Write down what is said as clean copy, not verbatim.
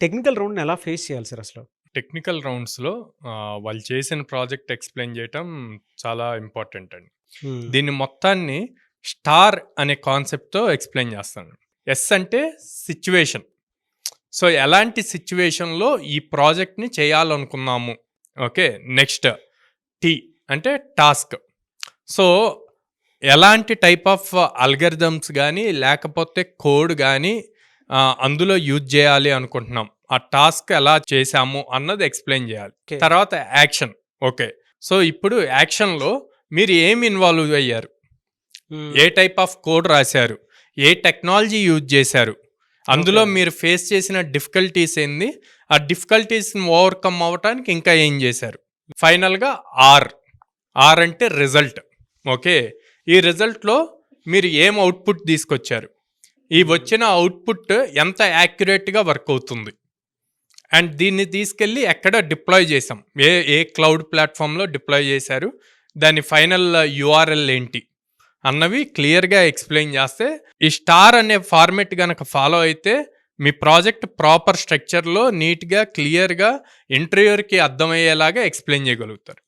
Technical రౌండ్‌ని ఎలా face చేయాలి sir అసలు? టెక్నికల్ రౌండ్స్‌లో వాళ్ళు చేసిన ప్రాజెక్ట్ ఎక్స్‌ప్లెయిన్ చేయటం చాలా ఇంపార్టెంట్ అండి. హ్మ్. దీన్ని మొత్తాన్ని స్టార్ అనే కాన్సెప్ట్‌తో ఎక్స్‌ప్లెయిన్ చేస్తాను. ఎస్ అంటే సిట్యుయేషన్. సో, ఎలాంటి సిట్యుయేషన్‌లో ఈ ప్రాజెక్ట్‌ని చేయాలనుకున్నాము. ఓకే. నెక్స్ట్ టీ అంటే టాస్క్. సో, ఎలాంటి టైప్ ఆఫ్ అల్గారిథమ్స్ గానీ, లేకపోతే కోడ్ గానీ అందులో యూజ్ చేయాలి అనుకుంటున్నాం. ఆ టాస్క్ ఎలా చేశాము అన్నది ఎక్స్‌ప్లెయిన్ చేయాలి. ఓకే. తర్వాత యాక్షన్. ఓకే. సో, ఇప్పుడు యాక్షన్‌లో మీరు ఏమి ఇన్వాల్వ్ అయ్యారు? హ్మ్. ఏ టైప్ ఆఫ్ కోడ్ రాశారు? ఏ టెక్నాలజీ యూజ్ చేశారు? అందులో ఓకే. మీరు ఫేస్ చేసిన డిఫికల్టీస్ ఏంది? ఆ డిఫికల్టీస్‌ని ఓవర్‌కమ్ అవ్వటానికి ఇంకా ఏం చేశారు? ఫైనల్‌గా ఆర్. ఆర్ అంటే రిజల్ట్. ఓకే. ఈ రిజల్ట్‌లో మీరు ఏం అవుట్‌పుట్ తీసుకొచ్చారు? ఈ వచ్చిన అవుట్‌పుట్ ఎంత యాక్యురేట్‌గా వర్క్ అవుతుంది? అండ్ దీన్ని తీసుకెళ్ళి ఎక్కడ డిప్లాయ్ చేసాం? ఏ క్లౌడ్ ప్లాట్‌ఫామ్‌లో డిప్లాయ్ చేశారు? దాని ఫైనల్ యూఆర్ఎల్ ఏంటి? అన్నవి క్లియర్‌గా ఎక్స్‌ప్లెయిన్ చేస్తే, ఈ స్టార్ అనే ఫార్మాట్ గనక ఫాలో అయితే మీ ప్రాజెక్ట్ ప్రాపర్ స్ట్రక్చర్‌లో నీట్‌గా, క్లియర్‌గా ఇంటర్వ్యూయర్‌కి అర్థమయ్యేలాగా ఎక్స్‌ప్లెయిన్ చేయగలుగుతారు.